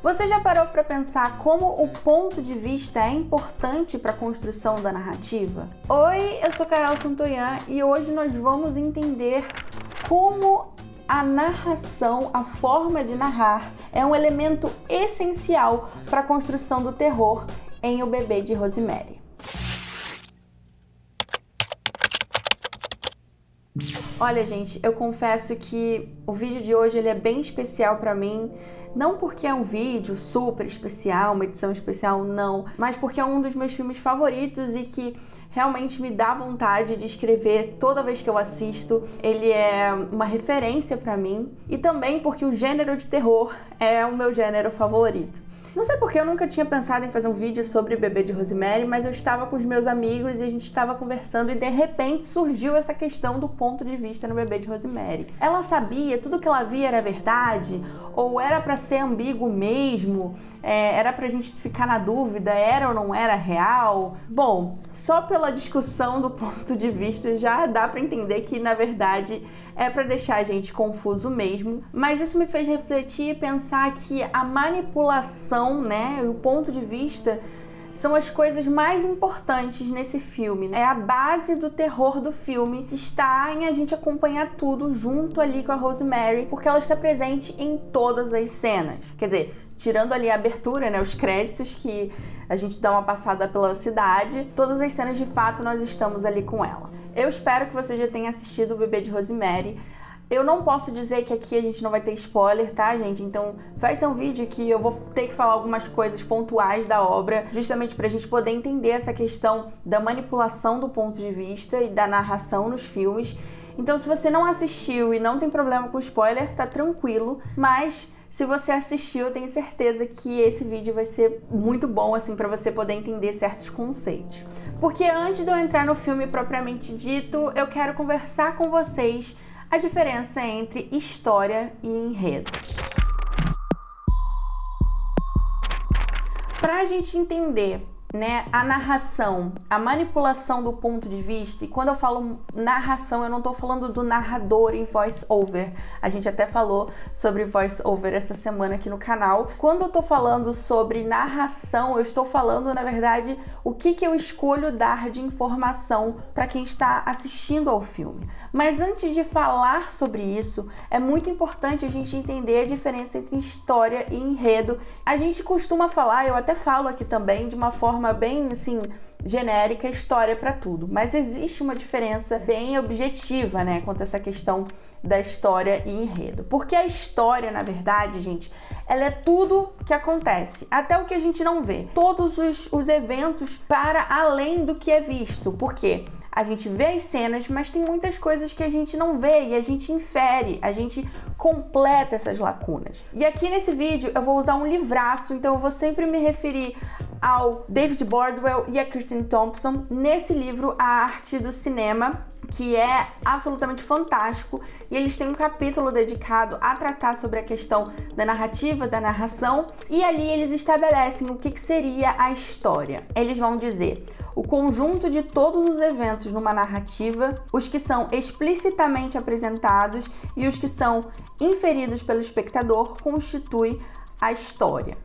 Você já parou para pensar como o ponto de vista é importante para a construção da narrativa? Oi, eu sou Carol Santoyan e hoje nós vamos entender como a narração, a forma de narrar, é um elemento essencial para a construção do terror em O Bebê de Rosemary. Olha, gente, eu confesso que o vídeo de hoje ele é bem especial para mim, não porque é um vídeo super especial, uma edição especial, não, mas porque é um dos meus filmes favoritos e que realmente me dá vontade de escrever toda vez que eu assisto. Ele é uma referência para mim e também porque o gênero de terror é o meu gênero favorito. Não sei porque eu nunca tinha pensado em fazer um vídeo sobre O Bebê de Rosemary, mas eu estava com os meus amigos e a gente estava conversando e de repente surgiu essa questão do ponto de vista no Bebê de Rosemary. Ela sabia, tudo que ela via era verdade? Ou era para ser ambíguo mesmo? Era pra gente ficar na dúvida, era ou não era real? Bom, só pela discussão do ponto de vista já dá para entender que na verdade é para deixar a gente confuso mesmo, mas isso me fez refletir e pensar que a manipulação, né, o ponto de vista são as coisas mais importantes nesse filme. É a base do terror do filme, está em a gente acompanhar tudo junto ali com a Rosemary, porque ela está presente em todas as cenas. Quer dizer, tirando ali a abertura, né, os créditos que a gente dá uma passada pela cidade, todas as cenas de fato nós estamos ali com ela. Eu espero que você já tenha assistido O Bebê de Rosemary. Eu não posso dizer que aqui a gente não vai ter spoiler, tá, gente? Então vai ser um vídeo que eu vou ter que falar algumas coisas pontuais da obra, justamente pra gente poder entender essa questão da manipulação do ponto de vista e da narração nos filmes. Então se você não assistiu e não tem problema com spoiler, tá tranquilo, mas se você assistiu, eu tenho certeza que esse vídeo vai ser muito bom, assim, pra você poder entender certos conceitos. Porque antes de eu entrar no filme propriamente dito, eu quero conversar com vocês a diferença entre história e enredo. Pra gente entender, né, a narração, a manipulação do ponto de vista, e quando eu falo narração, eu não tô falando do narrador em voice over. A gente até falou sobre voice over essa semana aqui no canal. Quando eu tô falando sobre narração, eu estou falando, na verdade, o que eu escolho dar de informação para quem está assistindo ao filme. Mas antes de falar sobre isso, é muito importante a gente entender a diferença entre história e enredo. A gente costuma falar, eu até falo aqui também, de uma forma bem assim genérica, história para tudo, mas existe uma diferença bem objetiva, né, quanto a essa questão da história e enredo, porque a história, na verdade, gente, ela é tudo que acontece, até o que a gente não vê, todos os eventos para além do que é visto, porque a gente vê as cenas, mas tem muitas coisas que a gente não vê e a gente infere, a gente completa essas lacunas. E aqui nesse vídeo eu vou usar um livraço, então eu vou sempre me referir ao David Bordwell e a Kristin Thompson nesse livro A Arte do Cinema, que é absolutamente fantástico, e eles têm um capítulo dedicado a tratar sobre a questão da narrativa, da narração, e ali eles estabelecem o que seria a história. Eles vão dizer: o conjunto de todos os eventos numa narrativa, os que são explicitamente apresentados e os que são inferidos pelo espectador, constitui a história.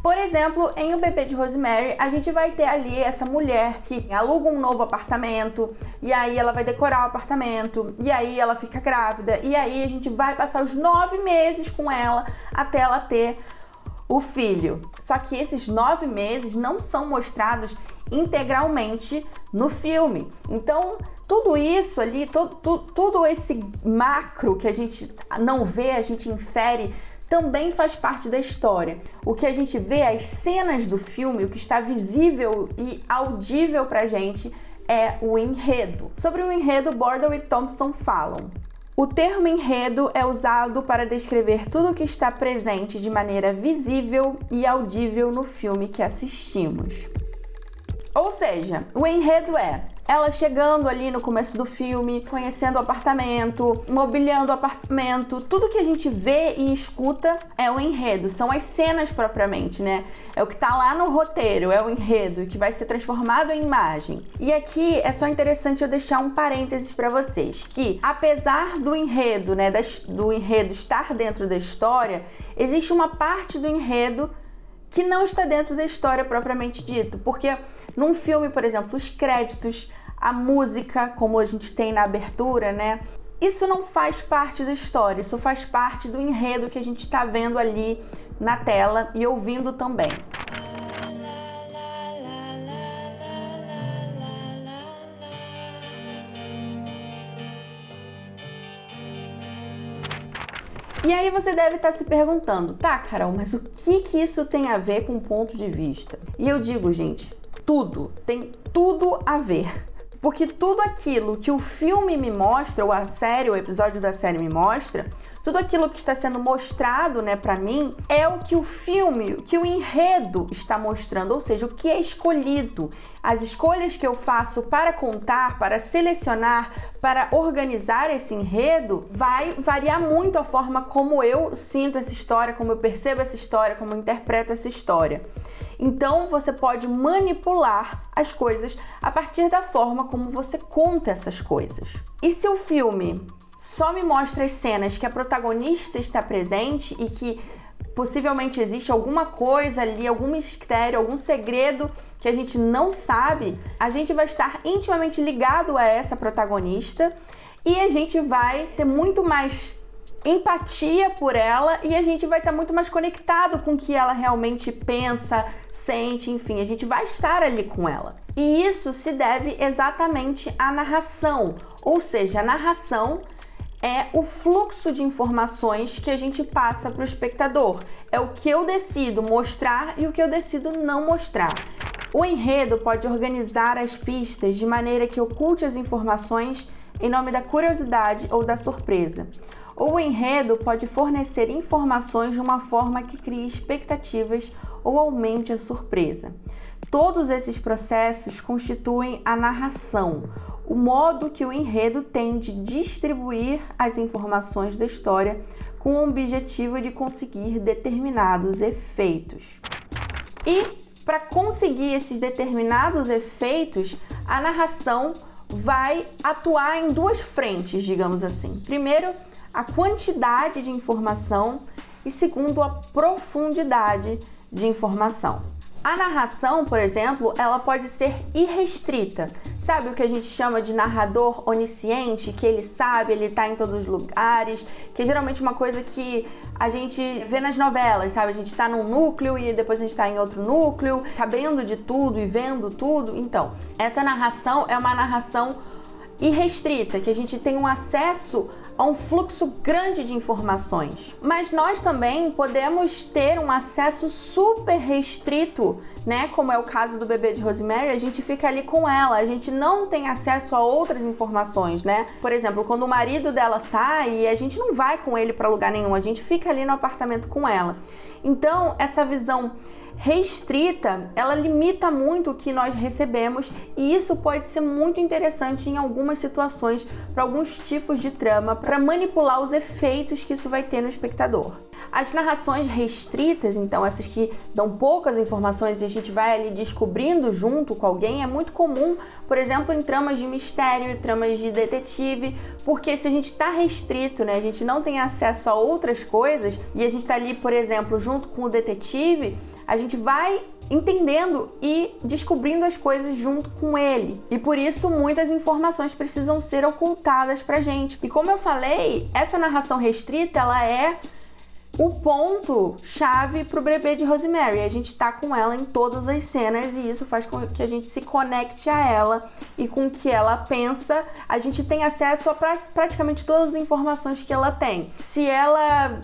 Por exemplo, em O Bebê de Rosemary, a gente vai ter ali essa mulher que aluga um novo apartamento, e aí ela vai decorar o apartamento, e aí ela fica grávida, e aí a gente vai passar os 9 meses com ela até ela ter o filho. Só que esses 9 meses não são mostrados integralmente no filme. Então, tudo isso ali, todo esse macro que a gente não vê, a gente infere, também faz parte da história. O que a gente vê, as cenas do filme, o que está visível e audível pra gente é o enredo. Sobre o enredo, Bordwell e Thompson falam: o termo enredo é usado para descrever tudo o que está presente de maneira visível e audível no filme que assistimos. Ou seja, o enredo é ela chegando ali no começo do filme, conhecendo o apartamento, mobiliando o apartamento. Tudo que a gente vê e escuta é o enredo, são as cenas propriamente, né? É o que tá lá no roteiro, é o enredo que vai ser transformado em imagem. E aqui é só interessante eu deixar um parênteses para vocês, que apesar do enredo, né, do enredo estar dentro da história, existe uma parte do enredo que não está dentro da história propriamente dito, porque num filme, por exemplo, os créditos, a música, como a gente tem na abertura, né? Isso não faz parte da história, isso faz parte do enredo que a gente está vendo ali na tela e ouvindo também. E aí você deve estar se perguntando, tá, Carol, mas o que isso tem a ver com ponto de vista? E eu digo, gente, tudo, tem tudo a ver. Porque tudo aquilo que o filme me mostra, ou a série, o episódio da série me mostra, tudo aquilo que está sendo mostrado, né, pra mim, é o que o filme, o que o enredo está mostrando, ou seja, o que é escolhido. As escolhas que eu faço para contar, para selecionar, para organizar esse enredo, vai variar muito a forma como eu sinto essa história, como eu percebo essa história, como eu interpreto essa história. Então, você pode manipular as coisas a partir da forma como você conta essas coisas. E se o filme só me mostra as cenas que a protagonista está presente e que possivelmente existe alguma coisa ali, algum mistério, algum segredo que a gente não sabe, a gente vai estar intimamente ligado a essa protagonista e a gente vai ter muito mais empatia por ela e a gente vai estar muito mais conectado com o que ela realmente pensa, sente, enfim, a gente vai estar ali com ela. E isso se deve exatamente à narração, ou seja, a narração é o fluxo de informações que a gente passa para o espectador. É o que eu decido mostrar e o que eu decido não mostrar. O enredo pode organizar as pistas de maneira que oculte as informações em nome da curiosidade ou da surpresa. Ou o enredo pode fornecer informações de uma forma que crie expectativas ou aumente a surpresa. Todos esses processos constituem a narração, o modo que o enredo tem de distribuir as informações da história com o objetivo de conseguir determinados efeitos. E para conseguir esses determinados efeitos, a narração vai atuar em duas frentes, digamos assim. Primeiro, a quantidade de informação e segundo, a profundidade de informação. A narração, por exemplo, ela pode ser irrestrita. Sabe o que a gente chama de narrador onisciente, que ele sabe, ele tá em todos os lugares, que é geralmente uma coisa que a gente vê nas novelas, sabe? A gente tá num núcleo e depois a gente tá em outro núcleo, sabendo de tudo e vendo tudo. Então, essa narração é uma narração irrestrita, que a gente tem um acesso a um fluxo grande de informações. Mas nós também podemos ter um acesso super restrito, né? Como é o caso do bebê de Rosemary, a gente fica ali com ela, a gente não tem acesso a outras informações, né? Por exemplo, quando o marido dela sai, a gente não vai com ele para lugar nenhum, a gente fica ali no apartamento com ela. Então, essa visão restrita, ela limita muito o que nós recebemos e isso pode ser muito interessante em algumas situações, para alguns tipos de trama, para manipular os efeitos que isso vai ter no espectador. As narrações restritas, então essas que dão poucas informações e a gente vai ali descobrindo junto com alguém, é muito comum, por exemplo, em tramas de mistério, tramas de detetive, porque se a gente está restrito, né, a gente não tem acesso a outras coisas e a gente está ali, por exemplo, junto com o detetive, a gente vai entendendo e descobrindo as coisas junto com ele. E por isso muitas informações precisam ser ocultadas pra gente. E como eu falei, essa narração restrita, ela é o ponto-chave pro bebê de Rosemary. A gente tá com ela em todas as cenas e isso faz com que a gente se conecte a ela e com o que ela pensa. A gente tem acesso a praticamente todas as informações que ela tem. Se ela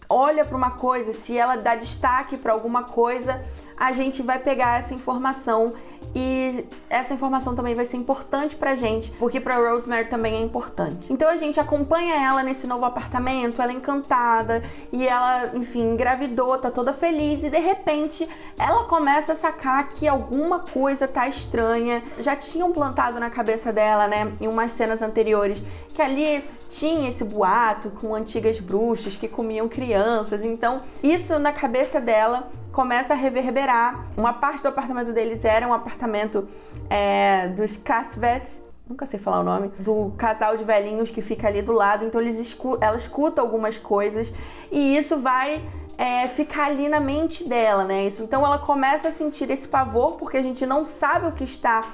olha para uma coisa, se ela dá destaque para alguma coisa, a gente vai pegar essa informação e essa informação também vai ser importante pra gente, porque pra Rosemary também é importante. Então a gente acompanha ela nesse novo apartamento, ela é encantada e ela, enfim, engravidou, tá toda feliz e de repente ela começa a sacar que alguma coisa tá estranha. Já tinham plantado na cabeça dela, né, em umas cenas anteriores, que ali tinha esse boato com antigas bruxas que comiam crianças. Então isso na cabeça dela começa a reverberar. Uma parte do apartamento deles era um apartamento dos Casvets, nunca sei falar o nome, do casal de velhinhos que fica ali do lado. Então ela escuta algumas coisas e isso vai ficar ali na mente dela, né? Então ela começa a sentir esse pavor porque a gente não sabe o que está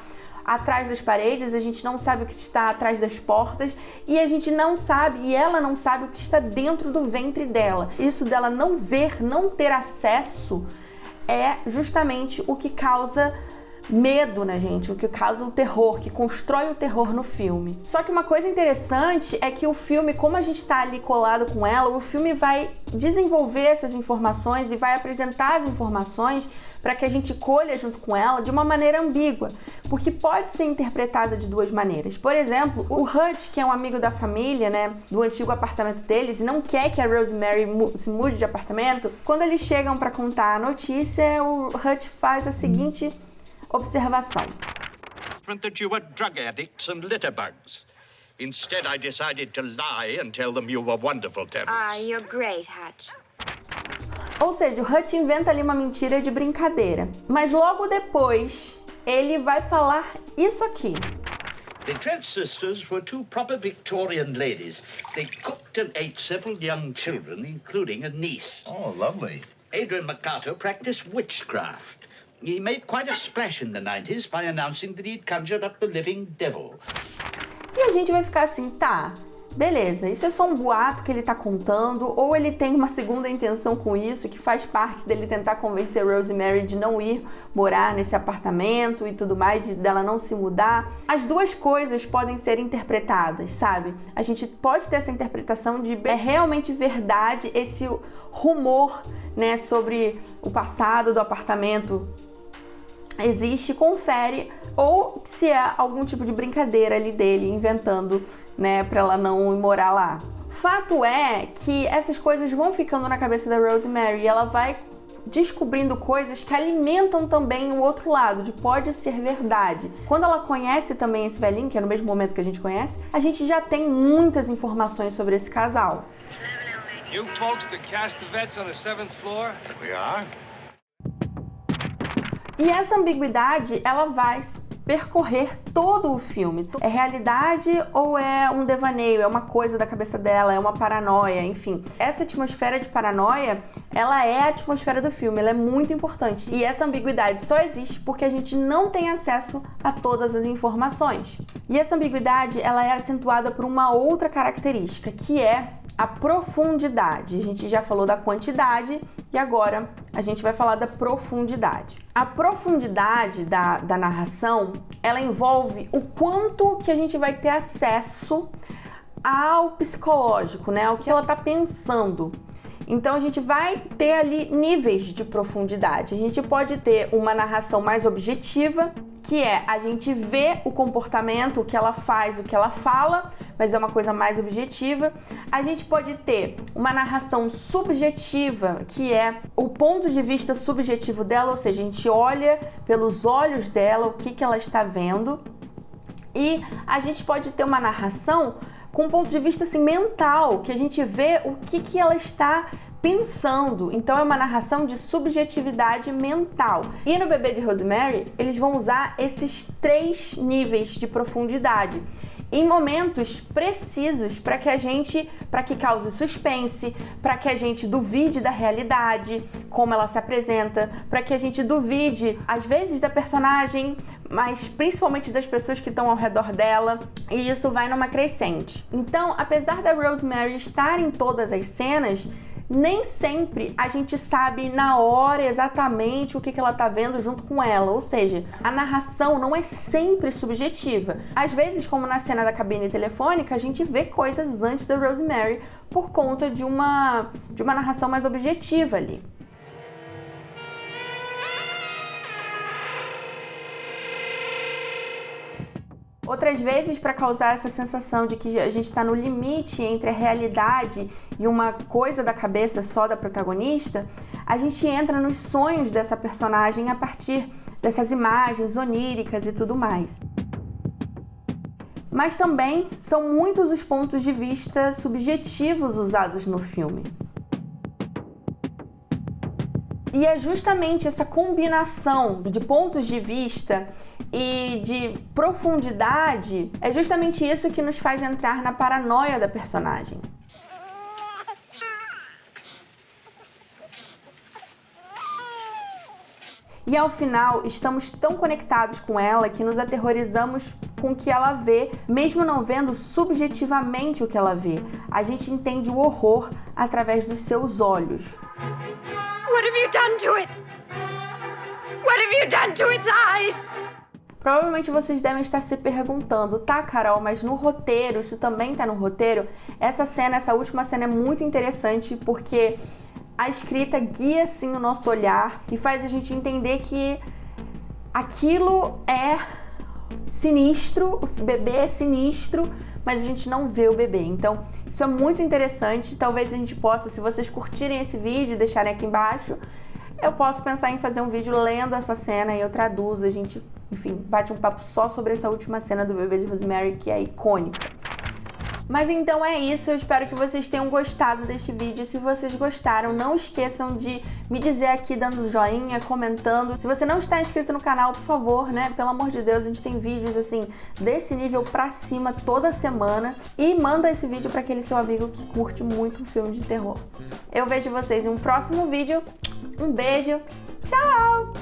atrás das paredes, a gente não sabe o que está atrás das portas e a gente não sabe, e ela não sabe o que está dentro do ventre dela. Isso dela não ver, não ter acesso é justamente o que causa medo na gente, o que causa o terror, que constrói o terror no filme. Só que uma coisa interessante é que o filme, como a gente está ali colado com ela, o filme vai desenvolver essas informações e vai apresentar as informações para que a gente colha junto com ela de uma maneira ambígua, porque pode ser interpretada de duas maneiras. Por exemplo, o Hutch, que é um amigo da família, né, do antigo apartamento deles, e não quer que a Rosemary se mude de apartamento, quando eles chegam para contar a notícia, o Hutch faz a seguinte observação. That you were drug addicts and litterbugs. Instead, I decided to lie and tell them you were wonderful tenants. Ah, you're great, Hutch. Ou seja, o Hutch inventa ali uma mentira de brincadeira, mas logo depois ele vai falar isso aqui. The Trent sisters were two proper Victorian ladies. They cooked and ate several young children, including a niece. Oh, lovely. Adrian Mercato practiced witchcraft. He made quite a splash in the 90s by announcing that he'd conjured up the living devil. E a gente vai ficar assim, tá, beleza, isso é só um boato que ele tá contando, ou ele tem uma segunda intenção com isso, que faz parte dele tentar convencer Rosemary de não ir morar nesse apartamento e tudo mais, dela não se mudar. As duas coisas podem ser interpretadas, sabe? A gente pode ter essa interpretação de é realmente verdade esse rumor, né, sobre o passado do apartamento existe, confere, ou se é algum tipo de brincadeira ali dele, inventando, né, pra ela não ir morar lá. Fato é que essas coisas vão ficando na cabeça da Rosemary e ela vai descobrindo coisas que alimentam também o outro lado, de pode ser verdade. Quando ela conhece também esse velhinho, que é no mesmo momento que a gente conhece, a gente já tem muitas informações sobre esse casal. You folks the Casvets on the 7th floor? We are. E essa ambiguidade, ela vai percorrer todo o filme. É realidade ou é um devaneio? É uma coisa da cabeça dela? É uma paranoia? Enfim, essa atmosfera de paranoia, ela é a atmosfera do filme. Ela é muito importante. E essa ambiguidade só existe porque a gente não tem acesso a todas as informações. E essa ambiguidade, ela é acentuada por uma outra característica, que é a profundidade. A gente já falou da quantidade e agora a gente vai falar da profundidade. A profundidade da narração, ela envolve o quanto que a gente vai ter acesso ao psicológico, né? Ao que ela tá pensando. Então a gente vai ter ali níveis de profundidade. A gente pode ter uma narração mais objetiva, que é a gente vê o comportamento, o que ela faz, o que ela fala, mas é uma coisa mais objetiva. A gente pode ter uma narração subjetiva, que é o ponto de vista subjetivo dela, ou seja, a gente olha pelos olhos dela o que ela está vendo. E a gente pode ter uma narração com um ponto de vista assim, mental, que a gente vê o que ela está pensando. Então é uma narração de subjetividade mental. E no Bebê de Rosemary, eles vão usar esses 3 níveis de profundidade em momentos precisos para que cause suspense, para que a gente duvide da realidade, como ela se apresenta, para que a gente duvide, às vezes, da personagem, mas principalmente das pessoas que estão ao redor dela, e isso vai numa crescente. Então, apesar da Rosemary estar em todas as cenas, nem sempre a gente sabe na hora exatamente o que ela tá vendo junto com ela, ou seja, a narração não é sempre subjetiva. Às vezes, como na cena da cabine telefônica, a gente vê coisas antes da Rosemary por conta de uma narração mais objetiva ali. Outras vezes, para causar essa sensação de que a gente está no limite entre a realidade e uma coisa da cabeça só da protagonista, a gente entra nos sonhos dessa personagem a partir dessas imagens oníricas e tudo mais. Mas também são muitos os pontos de vista subjetivos usados no filme. E é justamente essa combinação de pontos de vista e de profundidade, é justamente isso que nos faz entrar na paranoia da personagem. E ao final, estamos tão conectados com ela que nos aterrorizamos com o que ela vê, mesmo não vendo subjetivamente o que ela vê. A gente entende o horror através dos seus olhos. What have you done to it? What have you done to its eyes? Provavelmente vocês devem estar se perguntando, tá, Carol, mas no roteiro, isso também tá no roteiro? Essa última cena é muito interessante porque a escrita guia, sim, o nosso olhar e faz a gente entender que aquilo é sinistro, o bebê é sinistro, mas a gente não vê o bebê. Então, isso é muito interessante. Talvez a gente possa, se vocês curtirem esse vídeo e deixarem aqui embaixo, eu posso pensar em fazer um vídeo lendo essa cena e eu traduzo. A gente, enfim, bate um papo só sobre essa última cena do bebê de Rosemary, que é icônica. Mas então é isso, eu espero que vocês tenham gostado deste vídeo. Se vocês gostaram, não esqueçam de me dizer aqui, dando joinha, comentando. Se você não está inscrito no canal, por favor, né, pelo amor de Deus, a gente tem vídeos assim, desse nível pra cima toda semana. E manda esse vídeo para aquele seu amigo que curte muito filme de terror. Eu vejo vocês em um próximo vídeo. Um beijo, tchau!